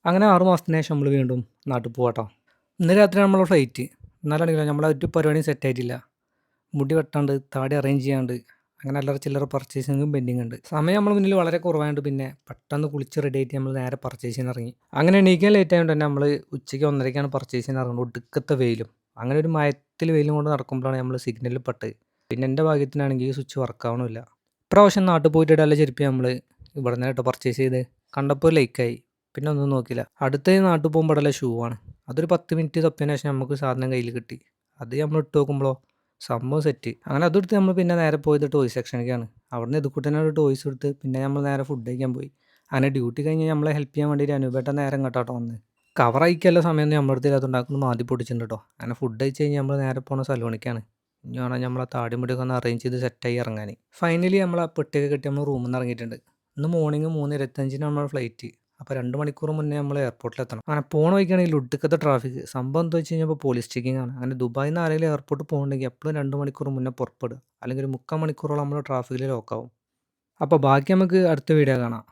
അങ്ങനെ 6 മാസത്തിന് ശേഷം നമ്മൾ വീണ്ടും നാട്ടിൽ പോവാട്ടോ. ഇന്ന് രാത്രി നമ്മളെ ഫ്ലൈറ്റ്. എന്നാലാണെങ്കിലോ നമ്മളെ ഒരു പരിപാടിയും സെറ്റ് ആയിട്ടില്ല. മുടി വെട്ടാണ്ട്, താടി അറേഞ്ച് ചെയ്യാണ്ട്, അങ്ങനെ അല്ലറ ചില്ലറ പർച്ചേസിങ്ങും പെൻഡിങ് ഉണ്ട്. സമയം നമ്മളെ മുന്നിൽ വളരെ കുറവായതുകൊണ്ട് പിന്നെ പെട്ടെന്ന് കുളിച്ച് റെഡി ആയിട്ട് നമ്മൾ നേരെ പർച്ചേസിന് ഇറങ്ങി. അങ്ങനെ എണീക്കാൻ ലേറ്റ് ആയതുകൊണ്ട് തന്നെ നമ്മൾ ഉച്ചയ്ക്ക് 1:30ക്കാണ് പർച്ചേസിന് ഇറങ്ങുന്നത്. ഒടുക്കത്തെ വെയിലും. അങ്ങനെ ഒരു മയത്തിൽ വെയിലും കൊണ്ട് നടക്കുമ്പോഴാണ് നമ്മൾ സിഗ്നലിൽ പെട്ടത്. പിന്നെ എൻ്റെ ഭാഗ്യത്തിനാണെങ്കിൽ ഈ സ്വിച്ച് വർക്ക് ആവണമില്ല. ഇപ്രാവശ്യം നാട്ടിൽ പോയിട്ട് ഇടാനുള്ള ചെരുപ്പ് നമ്മൾ ഇവിടെ നിന്ന് കേട്ടോ പർച്ചേസ് ചെയ്ത്. കണ്ടപ്പോൾ ലൈക്കായി. പിന്നെ ഒന്നും നോക്കിയില്ല. അടുത്ത നാട്ടിൽ പോകുമ്പോൾ ഇടല ഷൂ ആണ്. അതൊരു 10 മിനിറ്റ് തപ്പിയതിന് ശേഷം നമുക്ക് സാധനം കയ്യിൽ കിട്ടി. അത് നമ്മൾ ഇട്ട് നോക്കുമ്പോഴോ സംഭവം സെറ്റ്. അങ്ങനെ അതെടുത്ത് നമ്മൾ പിന്നെ നേരെ പോയത് ടോയ് സെക്ഷനിലേക്കാണ്. അവിടുന്ന് ഇതുകൂട്ടനെ ഒരു ടോയ്സ് എടുത്ത് പിന്നെ നമ്മൾ നേരെ ഫുഡ് കഴിക്കാൻ പോയി. അങ്ങനെ ഡ്യൂട്ടി കഴിഞ്ഞ് നമ്മളെ ഹെൽപ്പ് ചെയ്യാൻ വേണ്ടിയിട്ട് അനുപേട്ടൻ നേരെ ഇങ്ങോട്ടാട്ടോ വന്നത്. കവർ അയക്കാനുള്ള സമയമൊന്നും നമ്മുടെ അടുത്ത് ഇല്ലാത്തതുകൊണ്ടാക്കുന്നു മാതി പൊടിച്ചിട്ടുണ്ട് കേട്ടോ. അങ്ങനെ ഫുഡ് കഴിച്ച് കഴിഞ്ഞ് നമ്മൾ നേരെ പോണ സലോണിക്കാണ്. ഇനി വേണം നമ്മളെ താടി മുടിയൊക്കെ ഒന്ന് അറേഞ്ച് ചെയ്ത് സെറ്റായി ഇറങ്ങാൻ. ഫൈനലി നമ്മൾ ആ പെട്ടിയൊക്കെ കെട്ടി നമ്മൾ റൂമിൽ നിന്ന് ഇറങ്ങിയിട്ടുണ്ട്. ഇന്ന് മോർണിംഗ് 3:25 നമ്മൾ ഫ്ലൈറ്റ്. അപ്പോൾ 2 മണിക്കൂർ മുന്നേ നമ്മൾ എയർപോർട്ടിൽ എത്തണം. അങ്ങനെ പോണ വഴിക്കാണെങ്കിൽ ഒടുക്കത്തെ ട്രാഫിക്. സംഭവം എന്താ വെച്ച് കഴിഞ്ഞാൽ പോലീസ് ചെക്കിംഗ് ആണ്. അങ്ങനെ ദുബായിൽ നിന്ന് ആരെങ്കിലും എയർപോർട്ടിൽ പോകുന്നുണ്ടെങ്കിൽ എപ്പോഴും 2 മണിക്കൂർ മുന്നേ പുറപ്പെടുക. അല്ലെങ്കിൽ ഒരു 3/4 മണിക്കൂറോളം നമ്മൾ ട്രാഫിക്കിൽ ലോക്കാവും. അപ്പോൾ ബാക്കി നമുക്ക് അടുത്ത വീഡിയോ കാണാം.